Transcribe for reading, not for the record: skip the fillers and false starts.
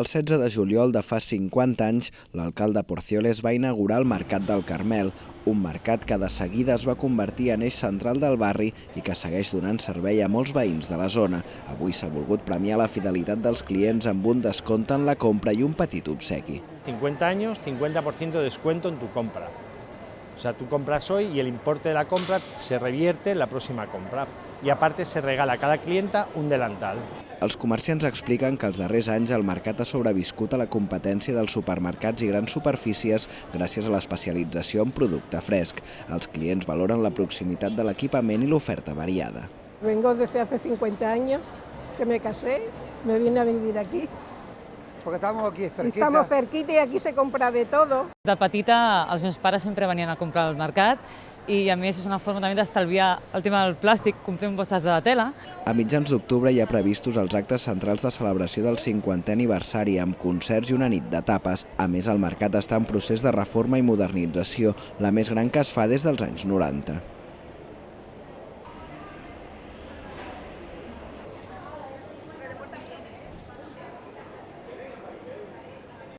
El 16 de juliol de fa 50 anys, l'alcalde Porcioles va inaugurar el Mercat del Carmel, un mercat que de seguida es va convertir en eix central del barri i que segueix donant servei a molts veïns de la zona. Avui s'ha volgut premiar la fidelitat dels clients amb un descompte en la compra i un petit obsequi. 50 años, 50% de descuento en tu compra. O sea, tú compras hoy y el importe de la compra se revierte en la próxima compra. Y aparte se regala a cada clienta un delantal. Els comerciants expliquen que els darrers anys el mercat ha sobreviscut a la competència dels supermercats i grans superfícies gràcies a l'especialització en producte fresc. Els clients valoren la proximitat de l'equipament i l'oferta variada. Vengo desde hace 50 años que me casé, me vine a vivir aquí. Porque estamos aquí cerquita. Estamos cerquita y aquí se compra de todo. De petita, els meus pares sempre venien a comprar al mercat i a més és una forma també d'estalviar el tema del plàstic, comprem bosses de tela. A mitjans d'octubre hi ha previstos els actes centrals de celebració del 50è aniversari amb concerts i una nit de tapes. A més, el mercat està en procés de reforma i modernització, la més gran que es fa des dels anys 90.